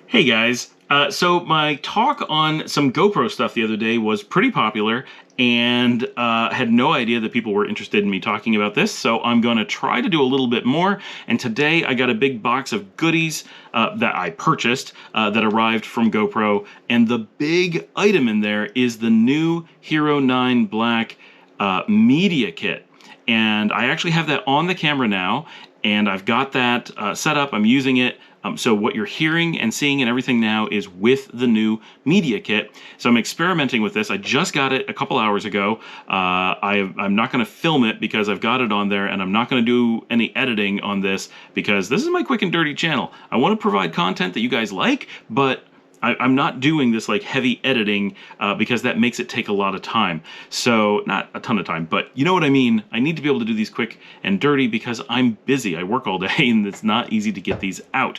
Hey guys, so my talk on some GoPro stuff the other day was pretty popular and had no idea that people were interested in me talking about this, so I'm going to try to do a little bit more. And today I got a big box of goodies that I purchased that arrived from GoPro, and the big item in there is the new Hero 9 Black media kit. And I actually have that on the camera now, and I've got that set up. I'm using it. So what you're hearing and seeing and everything now is with the new media kit. So I'm experimenting with this. I just got it a couple hours ago. I'm not going to film it because I've got it on there, and I'm not going to do any editing on this because this is my quick and dirty channel. I want to provide content that you guys like, but I'm not doing this like heavy editing because that makes it take a lot of time. So not a ton of time, but you know what I mean. I need to be able to do these quick and dirty because I'm busy. I work all day and it's not easy to get these out.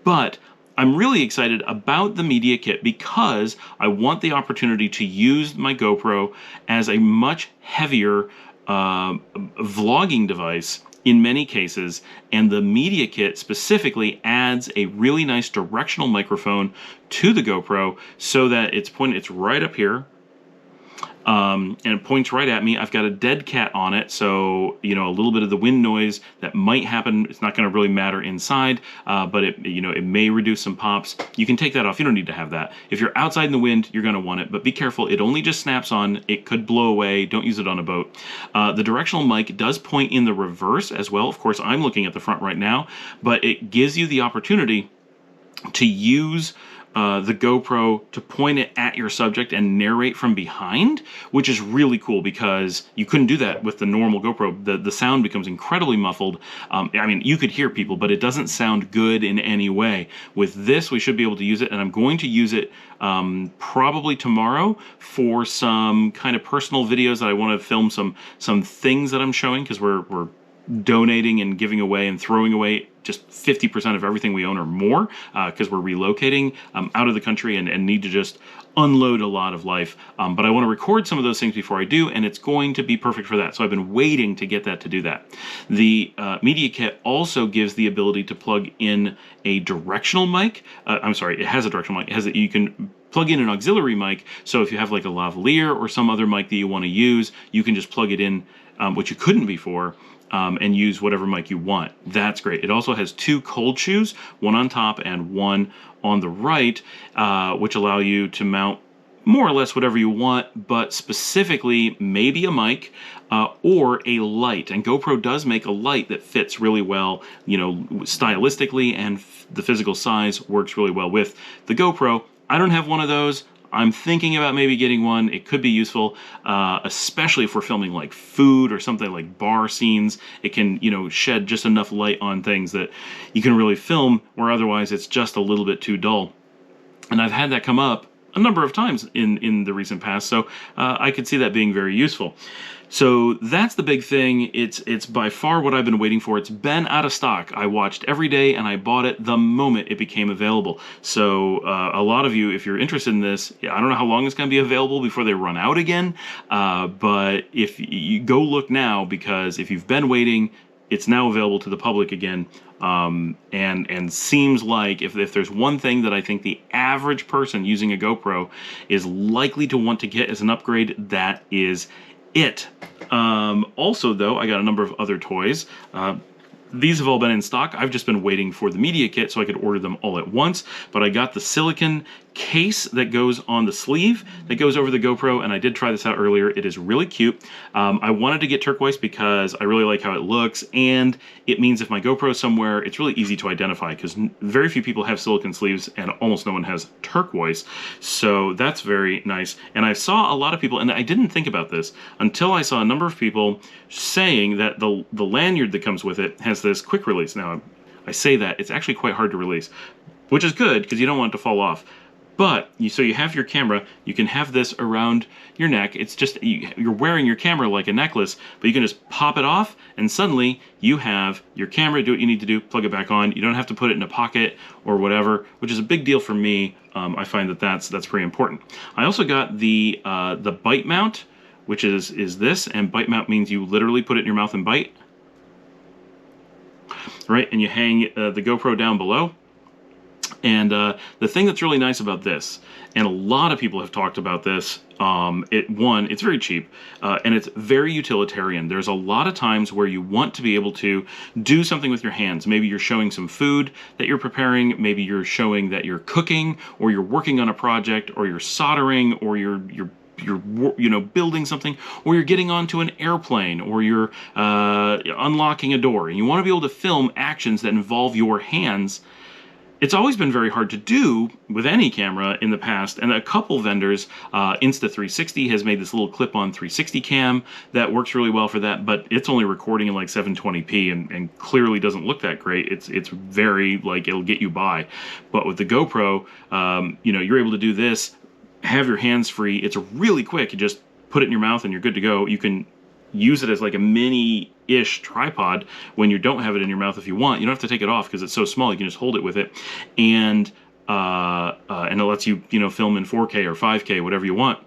But I'm really excited about the media kit because I want the opportunity to use my GoPro as a much heavier vlogging device in many cases, and the media kit specifically adds a really nice directional microphone to the GoPro so that it's right up here, and it points right at me. I've got a dead cat on it, so you know, a little bit of the wind noise that might happen, it's not going to really matter inside, but it may reduce some pops. You can take that off. You don't need to have that. If you're outside in the wind, you're going to want it, but be careful. It only just snaps on. It could blow away. Don't use it on a boat. The directional mic does point in the reverse as well. Of course, I'm looking at the front right now, but it gives you the opportunity to use the GoPro to point it at your subject and narrate from behind, which is really cool because you couldn't do that with the normal GoPro. The sound becomes incredibly muffled. I mean, you could hear people, but it doesn't sound good in any way. With this, we should be able to use it, and I'm going to use it probably tomorrow for some kind of personal videos that I want to film some things that I'm showing, because we're donating and giving away and throwing away just 50% of everything we own or more because we're relocating out of the country and need to just unload a lot of life. But I want to record some of those things before I do, and it's going to be perfect for that. So I've been waiting to get that to do that. The media kit also gives the ability to plug in a directional mic. I'm sorry, it has a directional mic. You can plug in an auxiliary mic, so if you have like a lavalier or some other mic that you want to use, you can just plug it in, which you couldn't before, and use whatever mic you want. That's great. It also has two cold shoes, one on top and one on the right, which allow you to mount more or less whatever you want, but specifically maybe a mic or a light. And GoPro does make a light that fits really well, you know, stylistically, and the physical size works really well with the GoPro. I don't have one of those. I'm thinking about maybe getting one. It could be useful, especially if we're filming like food or something like bar scenes. It can, you know, shed just enough light on things that you can really film, where otherwise it's just a little bit too dull. And I've had that come up a number of times in the recent past, so I could see that being very useful. So that's the big thing. It's by far what I've been waiting for. It's been out of stock. I watched every day, and I bought it the moment it became available. So a lot of you, if you're interested in this, I don't know how long it's going to be available before they run out again, but if you go look now, because if you've been waiting, it's now available to the public again. And seems like if there's one thing that I think the average person using a GoPro is likely to want to get as an upgrade, that is it. Also, though, I got a number of other toys. These have all been in stock. I've just been waiting for the media kit so I could order them all at once, but I got the silicone case that goes on the sleeve that goes over the GoPro, and I did try this out earlier. It is really cute. I wanted to get turquoise because I really like how it looks, and it means if my GoPro is somewhere, it's really easy to identify because very few people have silicone sleeves and almost no one has turquoise, so that's very nice. And I saw a lot of people, and I didn't think about this until I saw a number of people saying that the lanyard that comes with it has this quick release. Now, I say that, it's actually quite hard to release, which is good because you don't want it to fall off. But, so you have your camera, you can have this around your neck. It's just, you're wearing your camera like a necklace, but you can just pop it off, and suddenly you have your camera, do what you need to do, plug it back on. You don't have to put it in a pocket or whatever, which is a big deal for me. I find that that's pretty important. I also got the bite mount, which is this, and bite mount means you literally put it in your mouth and bite. Right, and you hang the GoPro down below. And the thing that's really nice about this, and a lot of people have talked about this, it's very cheap, and it's very utilitarian. There's a lot of times where you want to be able to do something with your hands. Maybe you're showing some food that you're preparing, maybe you're showing that you're cooking, or you're working on a project, or you're soldering, or you're building something, or you're getting onto an airplane, or you're unlocking a door, and you want to be able to film actions that involve your hands. It's always been very hard to do with any camera in the past, and a couple vendors, Insta360 has made this little clip-on 360 cam that works really well for that, but it's only recording in like 720p and clearly doesn't look that great. It's very, like, it'll get you by. But with the GoPro, you're able to do this, have your hands free. It's really quick. You just put it in your mouth and you're good to go. You can use it as like a mini-ish tripod when you don't have it in your mouth if you want. You don't have to take it off because it's so small. You can just hold it with it, and it lets you film in 4K or 5K, whatever you want.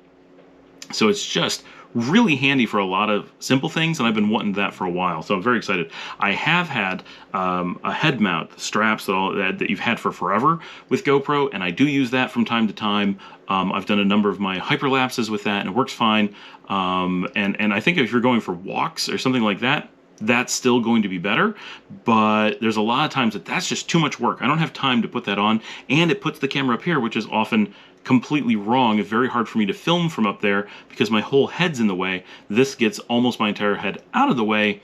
So it's just really handy for a lot of simple things, and I've been wanting that for a while, so I'm very excited. I have had a head mount, straps that you've had for forever with GoPro, and I do use that from time to time. I've done a number of my hyperlapses with that, and it works fine. And I think if you're going for walks or something like that, that's still going to be better, but there's a lot of times that's just too much work. I don't have time to put that on, and it puts the camera up here, which is often completely wrong. It's very hard for me to film from up there because my whole head's in the way. This gets almost my entire head out of the way.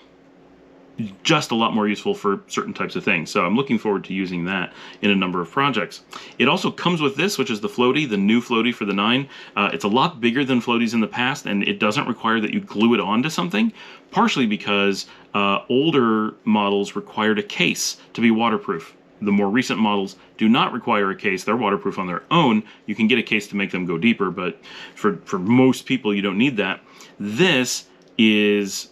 Just a lot more useful for certain types of things. So I'm looking forward to using that in a number of projects. It also comes with this, which is the floaty, the new floaty for the 9. It's a lot bigger than floaties in the past, and it doesn't require that you glue it onto something, partially because older models required a case to be waterproof. The more recent models do not require a case. They're waterproof on their own. You can get a case to make them go deeper, but for most people, you don't need that. This is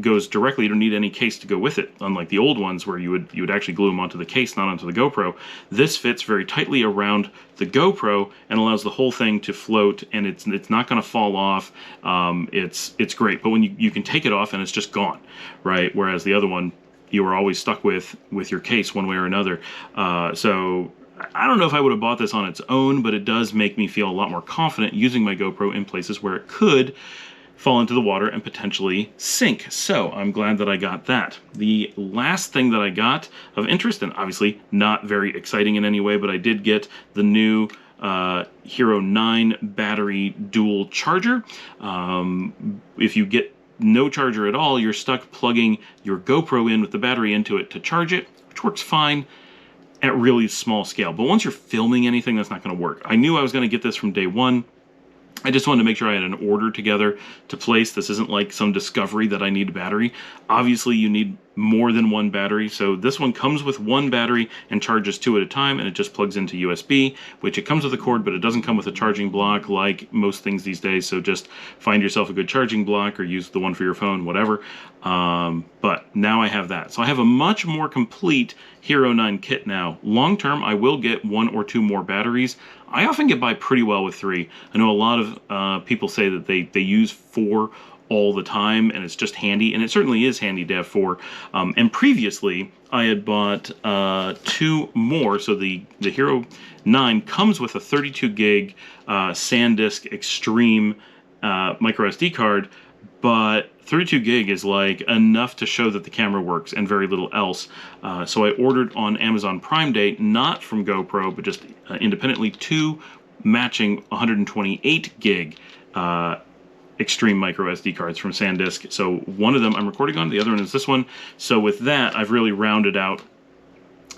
goes directly. You don't need any case to go with it, unlike the old ones where you would actually glue them onto the case, not onto the GoPro. This fits very tightly around the GoPro and allows the whole thing to float, and it's not going to fall off. It's great, but when you can take it off and it's just gone, right? Whereas the other one, you were always stuck with your case one way or another. So I don't know if I would have bought this on its own, but it does make me feel a lot more confident using my GoPro in places where it could fall into the water and potentially sink. So I'm glad that I got that. The last thing that I got of interest, and obviously not very exciting in any way, but I did get the new Hero 9 battery dual charger. If you get no charger at all, you're stuck plugging your GoPro in with the battery into it to charge it, which works fine at really small scale. But once you're filming anything, that's not going to work. I knew I was going to get this from day one. I just wanted to make sure I had an order together to place. This isn't like some discovery that I need a battery. Obviously, you need more than one battery, so this one comes with one battery and charges 2 at a time, and it just plugs into USB, which it comes with a cord, but it doesn't come with a charging block like most things these days, so just find yourself a good charging block or use the one for your phone, whatever. But now I have that. So I have a much more complete Hero 9 kit now. Long term, I will get 1 or 2 more batteries. I often get by pretty well with 3. I know a lot of people say that they use 4 all the time, and it's just handy, and it certainly is handy to have 4. And previously, I had bought 2 more, so the Hero 9 comes with a 32 gig SanDisk Extreme micro SD card, but 32 gig is like enough to show that the camera works and very little else. So I ordered on Amazon Prime Day, not from GoPro, but just independently, 2 matching 128 gig Extreme micro SD cards from SanDisk. So one of them I'm recording on, the other one is this one. So with that, I've really rounded out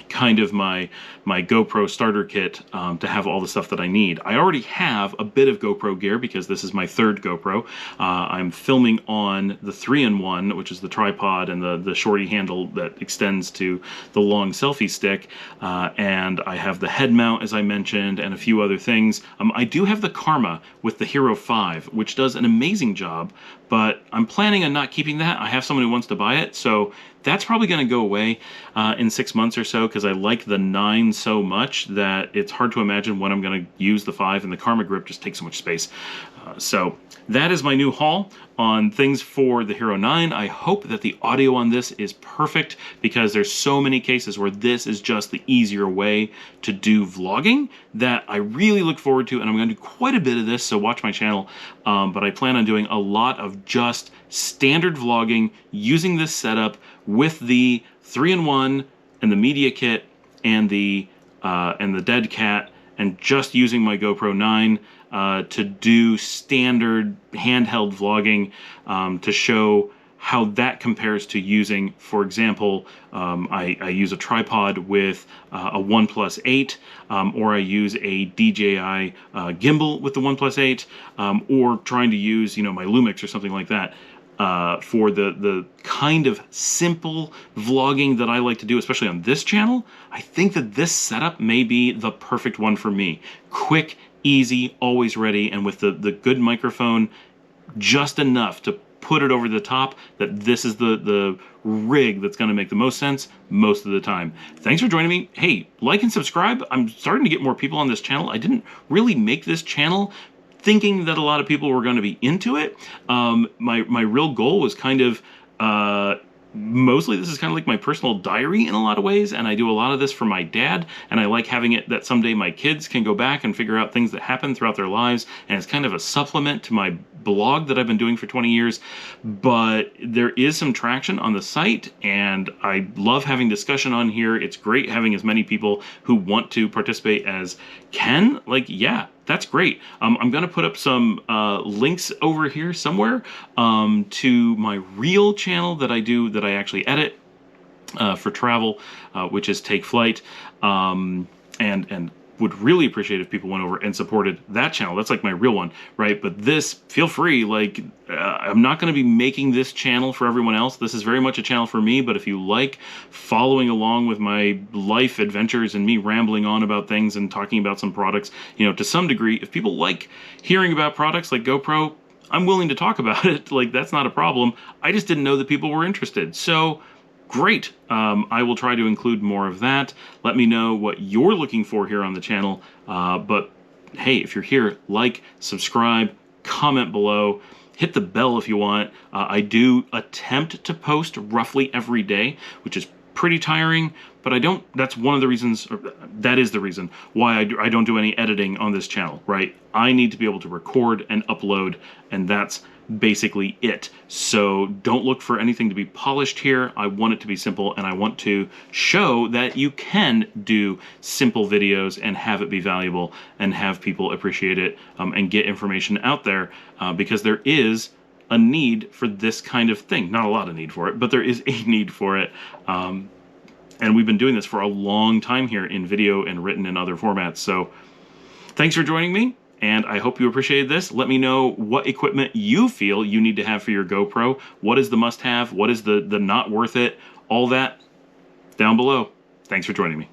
kind of my GoPro starter kit to have all the stuff that I need. I already have a bit of GoPro gear because this is my 3rd GoPro. I'm filming on the 3-in-1, which is the tripod and the shorty handle that extends to the long selfie stick. And I have the head mount, as I mentioned, and a few other things. I do have the Karma with the Hero 5, which does an amazing job, but I'm planning on not keeping that. I have someone who wants to buy it, so that's probably going to go away in 6 months or so, because I like the 9 so much that it's hard to imagine when I'm going to use the 5, and the Karma grip just takes so much space. So that is my new haul on things for the Hero 9. I hope that the audio on this is perfect, because there's so many cases where this is just the easier way to do vlogging that I really look forward to, and I'm going to do quite a bit of this, so watch my channel. But I plan on doing a lot of just standard vlogging using this setup with the 3-in-1 and the media kit and the dead cat, and just using my GoPro 9 to do standard handheld vlogging, to show how that compares to using, for example, I use a tripod with a OnePlus 8, or I use a DJI gimbal with the OnePlus 8, or trying to use, my Lumix or something like that. For the kind of simple vlogging that I like to do, especially on this channel, I think that this setup may be the perfect one for me. Quick, easy, always ready, and with the good microphone, just enough to put it over the top that this is the rig that's going to make the most sense most of the time. Thanks for joining me. Hey, like and subscribe. I'm starting to get more people on this channel. I didn't really make this channel thinking that a lot of people were going to be into it. My real goal was kind of, mostly this is kind of like my personal diary in a lot of ways, and I do a lot of this for my dad, and I like having it that someday my kids can go back and figure out things that happen throughout their lives, and it's kind of a supplement to my blog that I've been doing for 20 years. But there is some traction on the site, and I love having discussion on here. It's great having as many people who want to participate as can. Like, yeah, that's great. I'm going to put up some links over here somewhere to my real channel that I actually edit for travel, which is Take Flight, and would really appreciate if people went over and supported that channel. That's like my real one, right? But this, feel free, like, I'm not going to be making this channel for everyone else. This is very much a channel for me, but if you like following along with my life adventures and me rambling on about things and talking about some products, to some degree, if people like hearing about products like GoPro, I'm willing to talk about it. Like, that's not a problem. I just didn't know that people were interested. So great. I will try to include more of that. Let me know what you're looking for here on the channel. But hey, if you're here, like, subscribe, comment below, hit the bell if you want. I do attempt to post roughly every day, which is pretty tiring, but I don't, that's one of the reasons, or that is the reason why I don't do any editing on this channel, right? I need to be able to record and upload, and that's basically it. So don't look for anything to be polished here. I want it to be simple, and I want to show that you can do simple videos and have it be valuable and have people appreciate it, and get information out there, because there is a need for this kind of thing. Not a lot of need for it, but there is a need for it. And we've been doing this for a long time here in video and written and other formats. So thanks for joining me, and I hope you appreciated this. Let me know what equipment you feel you need to have for your GoPro. What is the must-have? What is the not worth it? All that down below. Thanks for joining me.